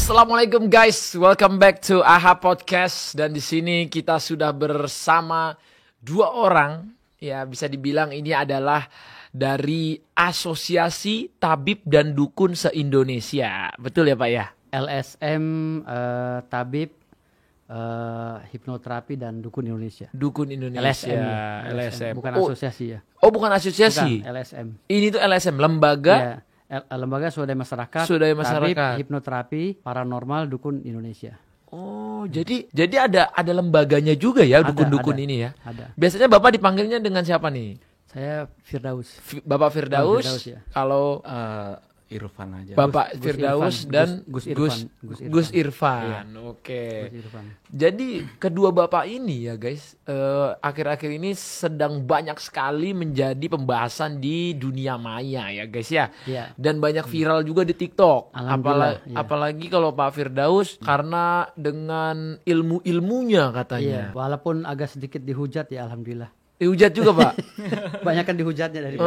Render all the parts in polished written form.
Assalamualaikum guys, welcome back to AHA Podcast. Dan di sini kita sudah bersama dua orang, ya bisa dibilang ini adalah dari Asosiasi Tabib dan Dukun se-Indonesia. Betul ya Pak ya? LSM Tabib Hipnoterapi dan Dukun Indonesia. Dukun Indonesia. LSM. Bukan asosiasi ya. Oh bukan asosiasi. Bukan, LSM. Ini tuh LSM, lembaga. Ya. Lembaga Swadaya Masyarakat, Masyarakat. Tabib, Hipnoterapi, Paranormal, Dukun Indonesia. Oh, jadi ada lembaganya juga ya dukun-dukun ini ya. Ada. Biasanya Bapak dipanggilnya dengan siapa nih? Saya Firdaus. Bapak Firdaus. Ya. Kalau Irfan aja. Bapak Firdaus dan Gus Irfan. Iya. Oke. Gus Irfan. Jadi kedua bapak ini ya guys, akhir-akhir ini sedang banyak sekali menjadi pembahasan di dunia maya ya guys ya. Iya. Dan banyak viral juga di TikTok. Alhamdulillah, iya. Apalagi kalau Pak Firdaus karena dengan ilmu-ilmunya katanya. Iya, walaupun agak sedikit dihujat ya alhamdulillah. Dihujat juga Pak. Banyak kan dihujatnya dari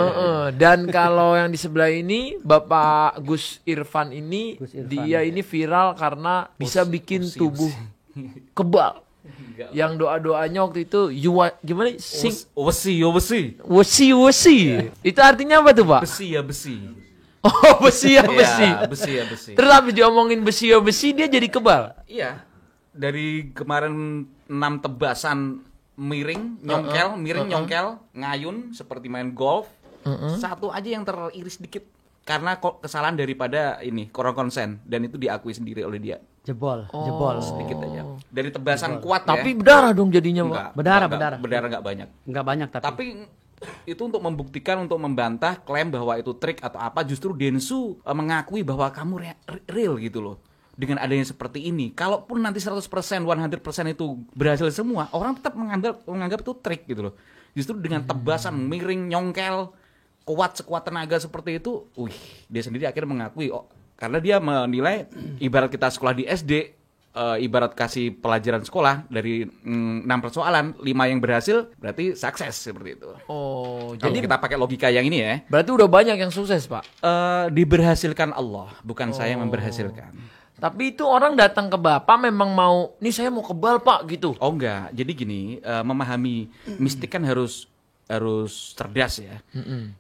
Dan kalau yang di sebelah ini Bapak Gus Irfan ini, dia ini viral karena bisa bikin tubuh kebal. Yang doa-doanya waktu itu gimana sing wesi. Itu artinya apa tuh Pak? Besi ya besi. Oh besi ya besi. Ya, besi ya besi. Terus habis diomongin besi ya besi dia jadi kebal. Iya. Dari kemarin 6 tebasan miring, nyongkel, ngayun seperti main golf. Satu aja yang teriris dikit karena kesalahan daripada ini kurang konsen dan itu diakui sendiri oleh dia. jebol Sedikit aja. Dari tebasan kuat Tapi ya. berdarah dong jadinya Pak. Berdarah. Berdarah enggak banyak. Enggak banyak Tapi itu untuk membuktikan, untuk membantah klaim bahwa itu trik atau apa, justru Densu mengakui bahwa kamu real gitu loh. Dengan adanya seperti ini, kalaupun nanti 100%, 100% itu berhasil semua, orang tetap menganggap itu trik gitu loh. Justru dengan tebasan, miring, nyongkel, kuat sekuat tenaga seperti itu, dia sendiri akhirnya mengakui, karena dia menilai, ibarat kita sekolah di SD, ibarat kasih pelajaran sekolah dari 6 persoalan, 5 yang berhasil, berarti sukses seperti itu. Oh, Kalau jadi kita pakai logika yang ini ya. berarti udah banyak yang sukses Pak. Diberhasilkan Allah, bukan saya yang memberhasilkan. Tapi itu orang datang ke Bapak memang mau, nih saya mau kebal Pak gitu. Oh enggak, jadi gini, memahami mistik kan harus cerdas ya.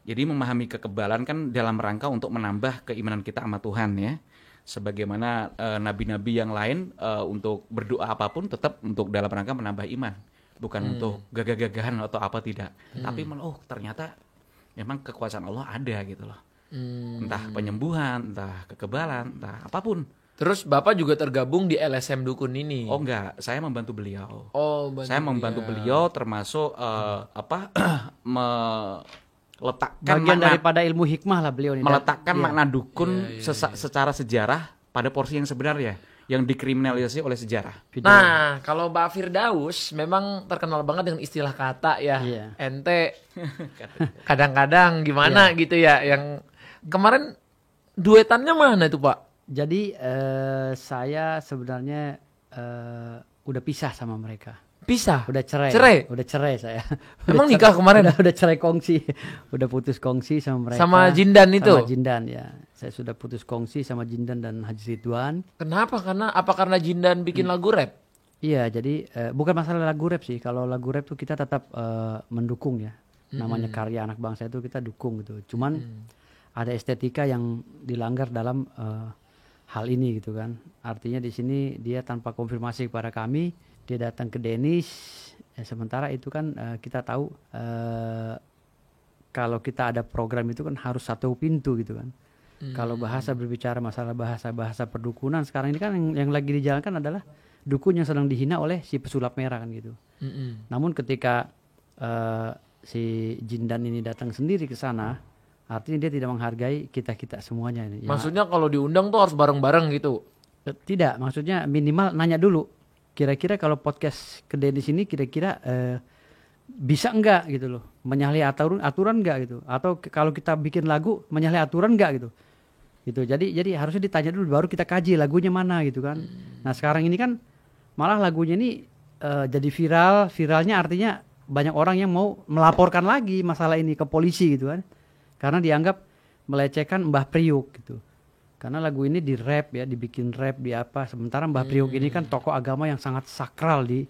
Jadi memahami kekebalan kan dalam rangka untuk menambah keimanan kita sama Tuhan ya. Sebagaimana nabi-nabi yang lain untuk berdoa apapun tetap untuk dalam rangka menambah iman, bukan untuk gagah-gagahan atau apa tidak. Tapi ternyata memang kekuasaan Allah ada gitu loh. Entah penyembuhan, entah kekebalan, entah apapun. Terus Bapak juga tergabung di LSM Dukun ini. Oh enggak, saya membantu beliau. Saya Membantu beliau termasuk meletakkan bagian makna, daripada ilmu hikmah lah beliau ini. meletakkan makna dukun secara sejarah pada porsi yang sebenarnya yang dikriminalisasi oleh sejarah. Nah, kalau Pak Firdaus memang terkenal banget dengan istilah kata ya. Iya. Ente kadang-kadang gimana gitu ya. Yang kemarin duetannya mana itu Pak? Jadi saya sebenarnya udah pisah sama mereka. Pisah? Udah cerai. Udah cerai saya. Emang nikah kemarin? Udah cerai kongsi. Udah putus kongsi sama mereka. Sama Jindan itu? Sama Jindan ya. Saya sudah putus kongsi sama Jindan dan Haji Ridwan. Kenapa? Karena Jindan bikin lagu rap? Iya, jadi bukan masalah lagu rap sih. Kalau lagu rap tuh kita tetap mendukung ya. Namanya karya anak bangsa itu kita dukung gitu. Cuman ada estetika yang dilanggar dalam hal ini gitu kan. Artinya di sini dia tanpa konfirmasi kepada kami, dia datang ke Denis. Sementara itu kan kita tahu kalau kita ada program itu kan harus satu pintu gitu kan. Kalau berbicara masalah bahasa perdukunan sekarang ini kan yang lagi dijalankan adalah dukun yang sedang dihina oleh si pesulap merah kan gitu. Namun ketika si Jindan ini datang sendiri ke sana, artinya dia tidak menghargai kita semuanya ini. Maksudnya kalau diundang tuh harus bareng-bareng gitu? Tidak, maksudnya minimal nanya dulu. Kira-kira kalau podcast ke Denis ini kira-kira bisa enggak gitu loh, menyalahi aturan enggak gitu, atau kalau kita bikin lagu menyalahi aturan enggak gitu. Jadi harusnya ditanya dulu baru kita kaji lagunya mana gitu kan. Nah sekarang ini kan malah lagunya ini jadi viralnya artinya banyak orang yang mau melaporkan lagi masalah ini ke polisi gitu kan. Karena dianggap melecehkan Mbah Priuk gitu. Karena lagu ini di rap ya, dibikin rap di apa. Sementara Mbah Priok ini kan tokoh agama yang sangat sakral di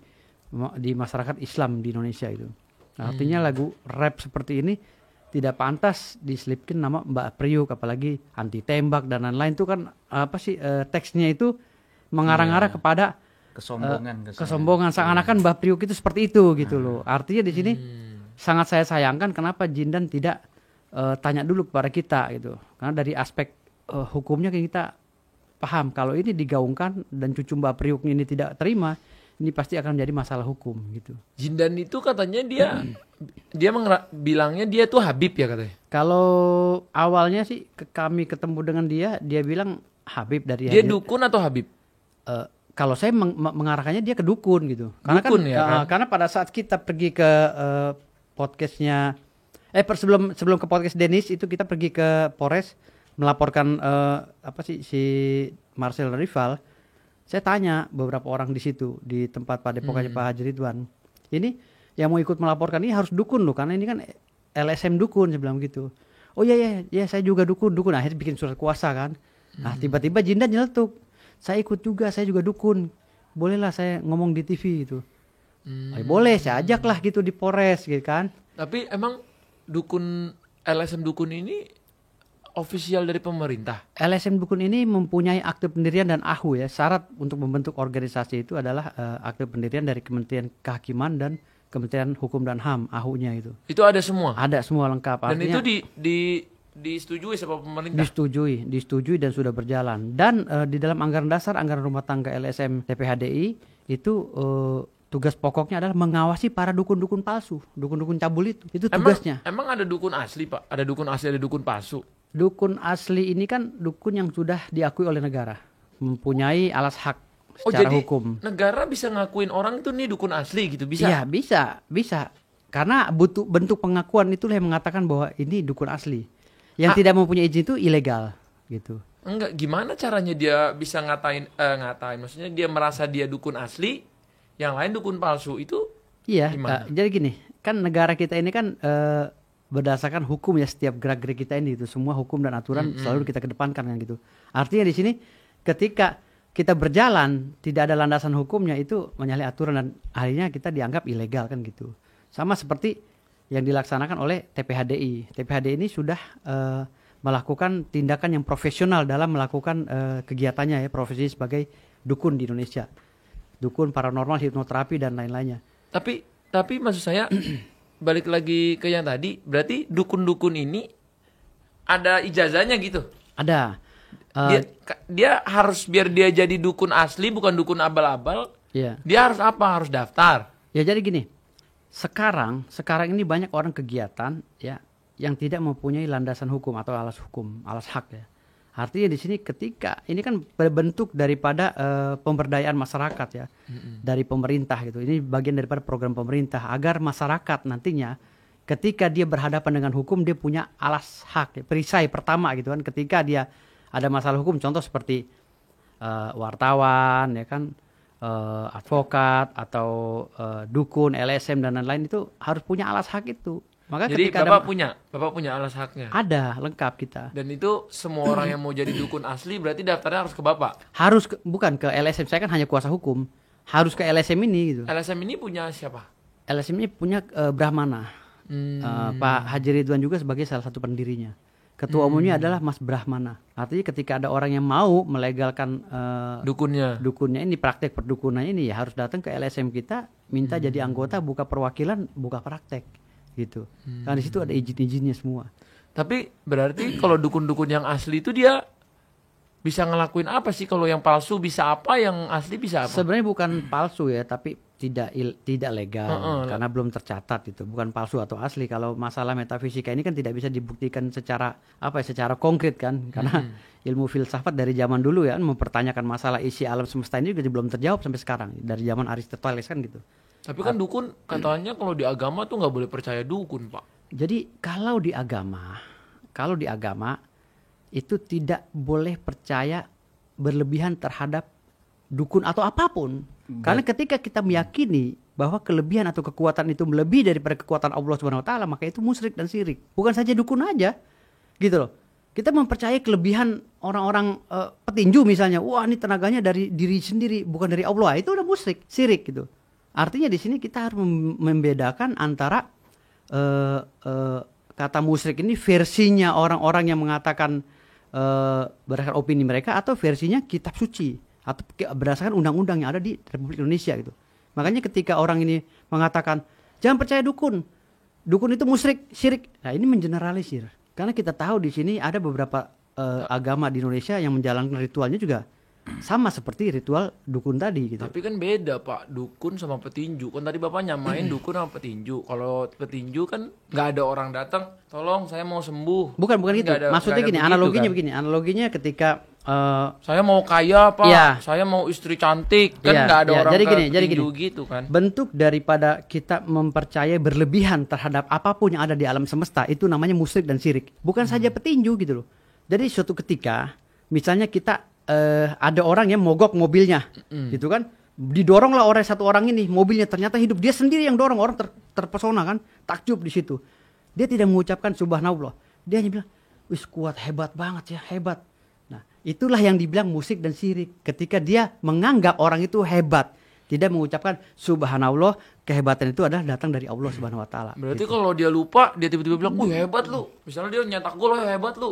masyarakat Islam di Indonesia itu. Nah, artinya lagu rap seperti ini tidak pantas diselipkan nama Mbah Priok, apalagi anti tembak dan lain-lain itu kan teksnya itu mengarang-arang kepada kesombongan seakan-akan Mbah Priok itu seperti itu gitu loh. Artinya di sini sangat saya sayangkan kenapa Jindan tidak tanya dulu kepada kita gitu. Karena dari aspek hukumnya kita paham kalau ini digaungkan dan cucu Mbah Priok ini tidak terima, ini pasti akan menjadi masalah hukum gitu. Jindan itu katanya dia bilangnya dia tuh Habib ya katanya. Kalau awalnya sih kami ketemu dengan dia bilang Habib dari dia dukun atau Habib? Kalau saya mengarahkannya dia ke dukun gitu. Karena dukun, kan? Karena pada saat kita pergi ke podcastnya sebelum ke podcast Dennis itu kita pergi ke Polres melaporkan si Marcel Rival. Saya tanya beberapa orang di situ di tempat padepokannya Pak Haji Ridwan. Ini yang mau ikut melaporkan ini harus dukun loh, karena ini kan LSM dukun, saya bilang gitu. Oh iya saya juga dukun. Akhirnya bikin surat kuasa kan. Nah tiba-tiba Jindan nyeletuk. Saya ikut juga, saya juga dukun. Bolehlah saya ngomong di TV gitu. Boleh, saya ajaklah gitu di Polres gitu kan. Tapi emang LSM dukun ini official dari pemerintah? LSM dukun ini mempunyai akte pendirian dan AHU ya. Syarat untuk membentuk organisasi itu adalah akte pendirian dari Kementerian Kehakiman dan Kementerian Hukum dan HAM, AHU-nya itu. Itu ada semua? Ada semua lengkap. Dan artinya, itu disetujui sama pemerintah? Disetujui dan sudah berjalan. Dan di dalam anggaran dasar, anggaran rumah tangga LSM TPHDI itu tugas pokoknya adalah mengawasi para dukun-dukun palsu, dukun-dukun cabul itu. Itu tugasnya. Emang ada dukun asli, Pak? Ada dukun asli, ada dukun palsu? Dukun asli ini kan dukun yang sudah diakui oleh negara, mempunyai alas hak secara hukum. Negara bisa ngakuin orang itu nih dukun asli gitu, bisa? Iya, bisa. Karena bentuk pengakuan itulah yang mengatakan bahwa ini dukun asli. Yang tidak mempunyai izin itu ilegal gitu. Enggak, gimana caranya dia bisa ngatain, maksudnya dia merasa dia dukun asli, yang lain dukun palsu itu? Iya, jadi gini, kan negara kita ini kan berdasarkan hukum ya, setiap gerak-gerik kita ini itu semua hukum dan aturan selalu kita kedepankan kan gitu. Artinya di sini ketika kita berjalan tidak ada landasan hukumnya itu menyalahi aturan dan akhirnya kita dianggap ilegal kan gitu. Sama seperti yang dilaksanakan oleh TPHDI. TPHDI ini sudah melakukan tindakan yang profesional dalam melakukan kegiatannya ya, profesi sebagai dukun di Indonesia. Dukun, paranormal, hipnoterapi dan lain-lainnya. Tapi maksud saya balik lagi ke yang tadi, berarti dukun-dukun ini ada ijazahnya gitu? Ada. Dia harus, biar dia jadi dukun asli bukan dukun abal-abal. Iya. Dia harus apa? Harus daftar. Ya jadi gini. Sekarang ini banyak orang kegiatan ya yang tidak mempunyai landasan hukum atau alas hak ya. Artinya di sini ketika ini kan berbentuk daripada pemberdayaan masyarakat ya, dari pemerintah gitu. Ini bagian daripada program pemerintah agar masyarakat nantinya ketika dia berhadapan dengan hukum dia punya alas hak, ya, perisai pertama gitu kan. Ketika dia ada masalah hukum, contoh seperti wartawan ya kan, advokat atau dukun, LSM dan lain-lain itu harus punya alas hak itu. Maka jadi Bapak punya alas haknya? Ada, lengkap kita. Dan itu semua orang yang mau jadi dukun asli berarti daftarnya harus ke Bapak? Bukan ke LSM, saya kan hanya kuasa hukum. Harus ke LSM ini gitu. LSM ini punya siapa? LSM ini punya Brahmana. Pak Haji Ridwan juga sebagai salah satu pendirinya. Ketua umumnya adalah Mas Brahmana. Artinya ketika ada orang yang mau melegalkan dukunnya ini, praktek perdukunan ini ya harus datang ke LSM kita, minta jadi anggota, buka perwakilan, buka praktek. Gitu. Karena di situ ada izin-izinnya semua. Tapi berarti kalau dukun-dukun yang asli itu dia bisa ngelakuin apa sih? Kalau yang palsu bisa apa, yang asli bisa apa? Sebenarnya bukan palsu ya, tapi tidak legal karena belum tercatat itu. Bukan palsu atau asli. Kalau masalah metafisika ini kan tidak bisa dibuktikan secara konkret kan? Karena ilmu filsafat dari zaman dulu ya mempertanyakan masalah isi alam semesta ini juga belum terjawab sampai sekarang. Dari zaman Aristoteles kan gitu. Tapi kan dukun katanya kalau di agama tuh nggak boleh percaya dukun, Pak. Jadi kalau di agama itu tidak boleh percaya berlebihan terhadap dukun atau apapun. Karena ketika kita meyakini bahwa kelebihan atau kekuatan itu melebihi daripada kekuatan Allah Subhanahu wa taala, maka itu musyrik dan syirik. Bukan saja dukun aja. Gitu loh. Kita mempercayai kelebihan orang-orang petinju misalnya. Wah, ini tenaganya dari diri sendiri, bukan dari Allah. Itu udah musyrik, syirik gitu. Artinya di sini kita harus membedakan antara kata musyrik ini versinya orang-orang yang mengatakan berdasarkan opini mereka, atau versinya kitab suci atau berdasarkan undang-undang yang ada di Republik Indonesia gitu. Makanya ketika orang ini mengatakan jangan percaya dukun itu musyrik, syirik. Nah, ini mengeneralisir. Karena kita tahu di sini ada beberapa agama di Indonesia yang menjalankan ritualnya juga sama seperti ritual dukun tadi gitu. Tapi kan beda Pak, dukun sama petinju. Kan tadi Bapak nyamain dukun sama petinju. Kalau petinju kan nggak ada orang datang, tolong saya mau sembuh. Bukan gitu. Maksudnya gini, analoginya ketika saya mau kaya Pak, ya, saya mau istri cantik, kan nggak ada orang jadi petinju gini, gitu kan. Bentuk daripada kita mempercayai berlebihan terhadap apapun yang ada di alam semesta, itu namanya musyrik dan syirik. Bukan saja petinju gitu loh. Jadi suatu ketika misalnya kita ada orang yang mogok mobilnya, gitu kan, didoronglah oleh satu orang ini mobilnya, ternyata hidup dia sendiri yang dorong, orang terpesona kan, takjub di situ. Dia tidak mengucapkan subhanallah, dia hanya bilang, wis kuat, hebat banget ya, hebat. Nah, itulah yang dibilang musyrik dan syirik, ketika dia menganggap orang itu hebat, tidak mengucapkan subhanallah, kehebatan itu adalah datang dari Allah Subhanahu wa taala. Berarti gitu. kalau dia lupa, dia tiba-tiba bilang, hebat lu." Misalnya dia nyetak gol, hebat lu.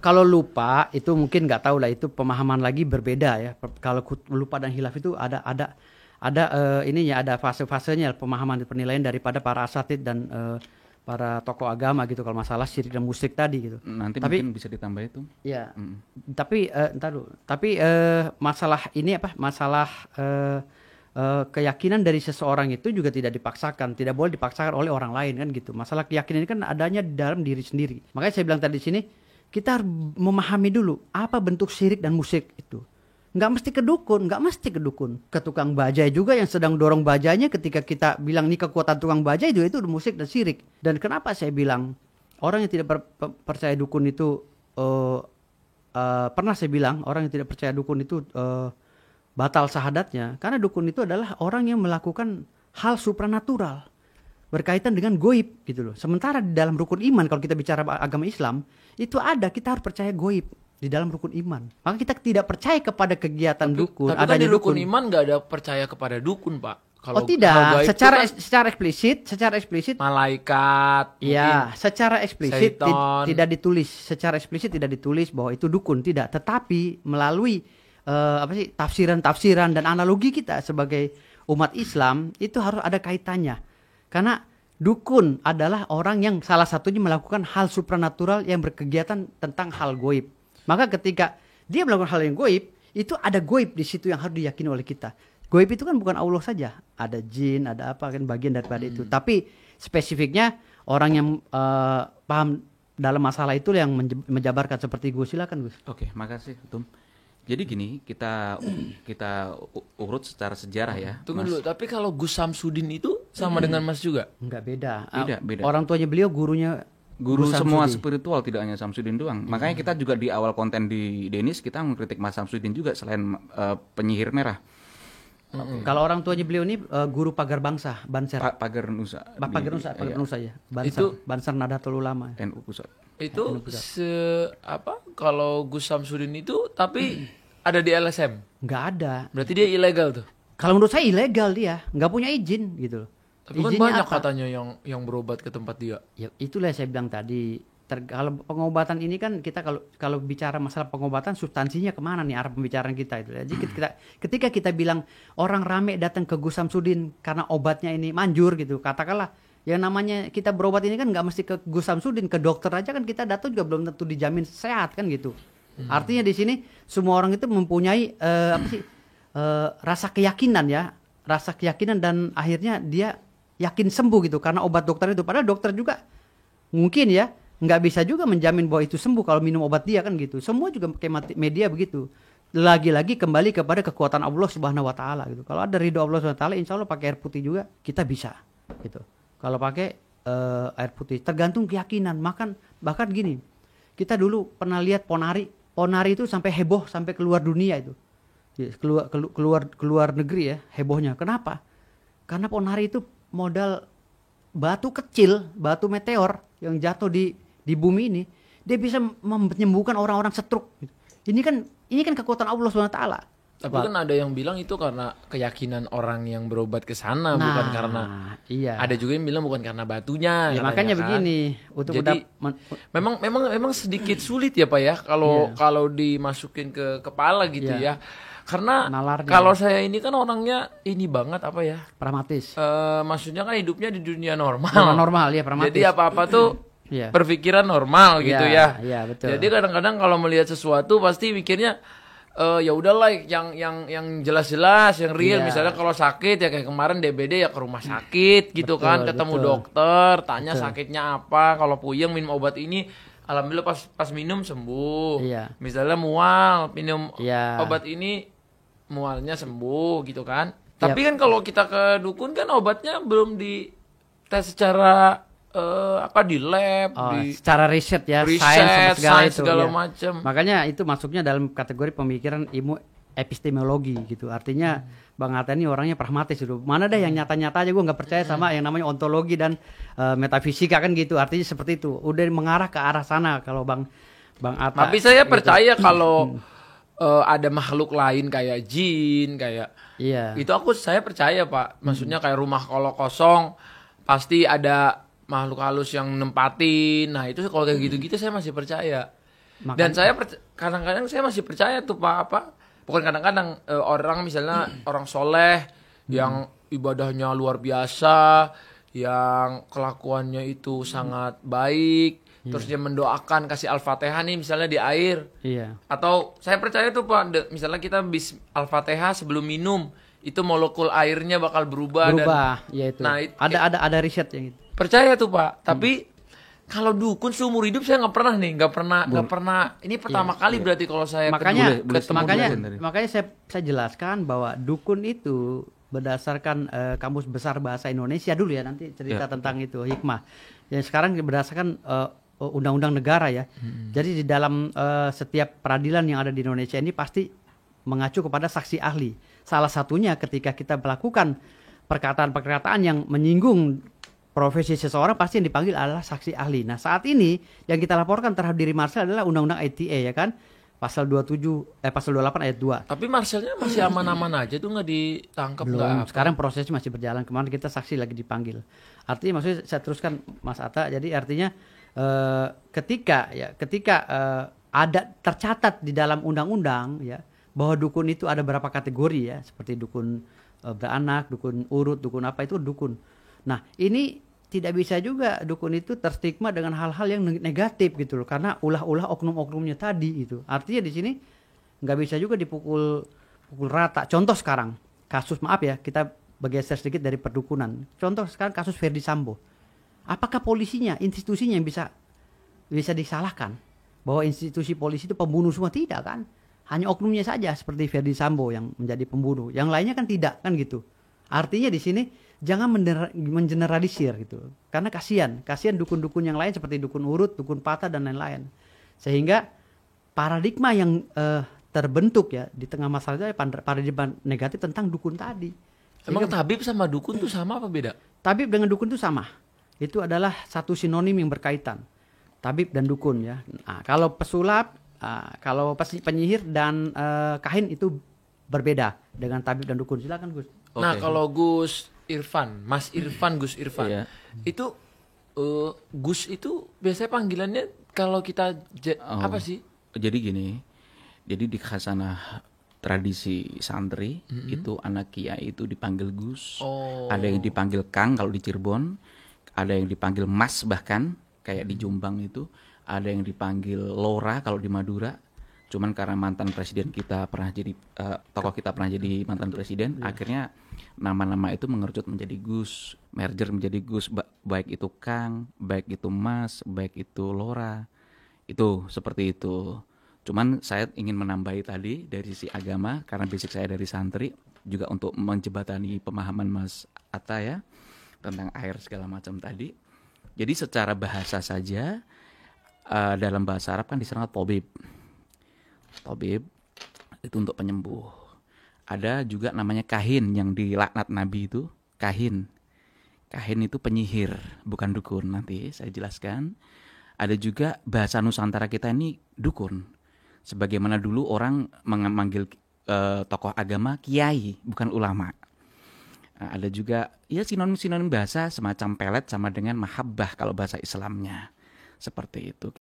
Kalau lupa itu mungkin nggak tahu lah, itu pemahaman lagi berbeda ya. Kalau lupa dan hilaf itu ada ininya, ada fase-fasenya, pemahaman penilaian daripada para asatid dan para tokoh agama gitu kalau masalah syirik dan musyrik tadi gitu. Nanti tapi, mungkin bisa ditambah itu. Ya. Tapi masalah ini keyakinan dari seseorang itu juga tidak dipaksakan, tidak boleh dipaksakan oleh orang lain kan gitu. Masalah keyakinan ini kan adanya di dalam diri sendiri. Makanya saya bilang tadi di sini, kita harus memahami dulu apa bentuk syirik dan musyrik itu. Nggak mesti ke dukun, ke tukang bajai juga yang sedang dorong bajainya, ketika kita bilang ini kekuatan tukang bajai juga, itu udah musyrik dan syirik. Dan kenapa saya bilang orang yang tidak percaya dukun itu pernah saya bilang orang yang tidak percaya dukun itu batal syahadatnya, karena dukun itu adalah orang yang melakukan hal supranatural berkaitan dengan goib gitu loh. Sementara di dalam rukun iman, kalau kita bicara agama Islam, itu ada, kita harus percaya goib di dalam rukun iman. Maka kita tidak percaya kepada kegiatan dukun. Tapi kan di rukun iman nggak ada percaya kepada dukun Pak. Kalau tidak, secara eksplisit malaikat, ya, secara eksplisit tidak ditulis bahwa itu dukun, tidak. Tetapi melalui tafsiran dan analogi kita sebagai umat Islam itu harus ada kaitannya. Karena dukun adalah orang yang salah satunya melakukan hal supranatural yang berkegiatan tentang hal goib. Maka ketika dia melakukan hal yang goib, itu ada goib di situ yang harus diyakini oleh kita. Goib itu kan bukan Allah saja, ada jin, ada apa kan, bagian daripada itu. Tapi spesifiknya orang yang paham dalam masalah itu yang menjabarkan seperti Gus. Silakan Gus. Oke, makasih Tum. Jadi gini, kita urut secara sejarah ya. Tunggu dulu, tapi kalau Gus Samsudin itu sama dengan Mas juga? Enggak, beda. Beda. Orang tuanya beliau Guru semua spiritual, tidak hanya Samsudin doang. Makanya kita juga di awal konten di Denis kita mengkritik Mas Samsudin juga, selain penyihir merah. Kalau orang tuanya beliau ini guru pagar bangsa, Banser. Pagar Nusa. Pagar Nusa ya. Banser Nahdlatul Ulama. NU Pusat. Itu kalau Gus Samsudin itu tapi ada di LSM? Nggak ada. Berarti dia ilegal tuh? Kalau menurut saya ilegal dia, nggak punya izin gitu loh. Tapi kan banyak katanya yang berobat ke tempat dia. Ya itulah yang saya bilang tadi. Kalau pengobatan ini kan kita kalau bicara masalah pengobatan, substansinya kemana nih arah pembicaraan kita itu. Jadi ketika kita bilang orang rame datang ke Gus Samsudin karena obatnya ini manjur gitu, katakanlah yang namanya kita berobat ini kan nggak mesti ke Gus Samsudin, ke dokter aja kan kita datang juga belum tentu dijamin sehat kan gitu. Artinya di sini semua orang itu mempunyai rasa keyakinan dan akhirnya dia yakin sembuh gitu karena obat dokter itu. Padahal dokter juga mungkin ya nggak bisa juga menjamin bahwa itu sembuh kalau minum obat dia kan gitu. Semua juga pakai media begitu. Lagi-lagi kembali kepada kekuatan Allah Subhanahu wa taala gitu. Kalau ada ridho Allah Subhanahu wa taala, insya Allah pakai air putih juga kita bisa gitu. Kalau pakai air putih tergantung keyakinan. Bahkan gini, kita dulu pernah lihat Ponari itu sampai heboh sampai keluar dunia itu. Keluar negeri ya hebohnya. Kenapa? Karena Ponari itu modal batu kecil, batu meteor yang jatuh di bumi ini, dia bisa menyembuhkan orang-orang stroke. Ini kan kekuatan Allah SWT. Tapi kan ada yang bilang itu karena keyakinan orang yang berobat ke sana, bukan karena. Iya. Ada juga yang bilang bukan karena batunya. Ya, makanya kan begini. Jadi memang sedikit sulit ya Pak ya kalau dimasukin ke kepala gitu ya. Karena nalarnya. Kalau saya ini kan orangnya ini banget apa ya? Pragmatis. Maksudnya kan hidupnya di dunia normal. Normal ya, pragmatis. Jadi apa-apa tuh berpikiran normal gitu ya. Iya, betul. Jadi kadang-kadang kalau melihat sesuatu pasti mikirnya ya udahlah yang jelas-jelas, yang real. Misalnya kalau sakit ya kayak kemarin DBD ya ke rumah sakit gitu kan, ketemu dokter, tanya sakitnya apa, kalau puyeng minum obat ini, alhamdulillah pas minum sembuh. Misalnya mual, minum obat ini mualnya sembuh gitu kan. Tapi kan kalau kita ke dukun kan obatnya belum dites secara di lab, secara riset ya, sains segala macam. Makanya itu masuknya dalam kategori pemikiran ilmu epistemologi gitu. Artinya Bang Atta ini orangnya pragmatis gitu. Mana ada yang nyata-nyata aja, gue nggak percaya sama yang namanya ontologi dan metafisika kan gitu. Artinya seperti itu. Udah mengarah ke arah sana kalau Bang Atta. Tapi saya percaya kalau ada makhluk lain kayak jin, kayak itu saya percaya Pak. Maksudnya kayak rumah kalau kosong pasti ada makhluk halus yang nempatin. Nah itu kalau kayak gitu-gitu saya masih percaya. Dan saya kadang-kadang saya masih percaya tuh Pak bukan kadang-kadang orang misalnya orang soleh yang ibadahnya luar biasa, yang kelakuannya itu sangat baik, terus dia mendoakan kasih Al-Fatihah nih misalnya di air. Atau saya percaya tuh Pak, misalnya kita Al-Fatihah sebelum minum itu molekul airnya bakal berubah. Ya itu. Nah, ada riset yang itu. Percaya tuh Pak, tapi kalau dukun seumur hidup saya nggak pernah. Ini pertama kali berarti kalau saya makanya saya jelaskan bahwa dukun itu berdasarkan Kamus Besar Bahasa Indonesia dulu ya, nanti cerita tentang itu hikmah. Yang sekarang berdasarkan undang-undang negara ya. Jadi di dalam setiap peradilan yang ada di Indonesia ini pasti mengacu kepada saksi ahli. Salah satunya ketika kita melakukan perkataan-perkataan yang menyinggung profesi seseorang, pasti yang dipanggil adalah saksi ahli. Nah saat ini yang kita laporkan terhadap diri Marcel adalah Undang-Undang ITE ya kan, pasal 28 ayat 2. Tapi Marcelnya masih aman-aman aja tuh, nggak ditangkap? Belum, sekarang prosesnya masih berjalan. Kemarin kita saksi lagi dipanggil. Artinya maksudnya saya teruskan Mas Atta, jadi artinya ketika ada tercatat di dalam undang-undang ya bahwa dukun itu ada berapa kategori ya, seperti dukun beranak, dukun urut, dukun apa, itu dukun. Nah ini tidak bisa juga dukun itu terstigma dengan hal-hal yang negatif gitu loh, karena ulah-ulah oknum-oknumnya tadi itu. Artinya di sini nggak bisa juga dipukul rata. Contoh sekarang kasus, maaf ya kita bergeser sedikit dari perdukunan. Contoh sekarang kasus Ferdy Sambo. Apakah polisinya, institusinya yang bisa disalahkan bahwa institusi polisi itu pembunuh semua? Tidak kan? Hanya oknumnya saja seperti Ferdy Sambo yang menjadi pembunuh. Yang lainnya kan tidak kan gitu. Artinya di sini jangan mengeneralisir gitu. Karena kasihan dukun-dukun yang lain seperti dukun urut, dukun patah dan lain-lain. Sehingga paradigma yang terbentuk ya di tengah masyarakat, paradigma negatif tentang dukun tadi. Emang tabib sama dukun tuh sama apa beda? Tabib dengan dukun itu sama. Itu adalah satu sinonim yang berkaitan. Tabib dan dukun ya. Nah, kalau pesulap, kalau penyihir dan kahin itu berbeda dengan tabib dan dukun. Silakan Gus. Nah, kalau Gus Irfan, Gus Irfan, itu Gus itu biasanya panggilannya kalau kita apa sih? Jadi gini, jadi di khasanah tradisi santri itu anak kiai itu dipanggil Gus, ada yang dipanggil Kang kalau di Cirebon, ada yang dipanggil Mas bahkan kayak di Jombang itu, ada yang dipanggil Lora kalau di Madura. Cuman karena mantan presiden kita pernah jadi tokoh kita pernah jadi mantan presiden, akhirnya nama-nama itu mengerucut menjadi Gus, merger menjadi Gus, baik itu Kang, baik itu Mas, baik itu Lora. Itu seperti itu. Cuman saya ingin menambahi tadi dari sisi agama, karena basic saya dari santri, juga untuk menjembatani pemahaman Mas Atta ya tentang air segala macam tadi. Jadi secara bahasa saja, dalam bahasa Arab kan diserang tobib. Tobib itu untuk penyembuh. Ada juga namanya kahin yang dilaknat Nabi itu, kahin. Kahin itu penyihir, bukan dukun. Nanti saya jelaskan. Ada juga bahasa Nusantara kita ini dukun. Sebagaimana dulu orang memanggil tokoh agama kiai, bukan ulama. Ada juga ya sinonim-sinonim bahasa semacam pelet sama dengan mahabbah kalau bahasa Islamnya. Seperti itu.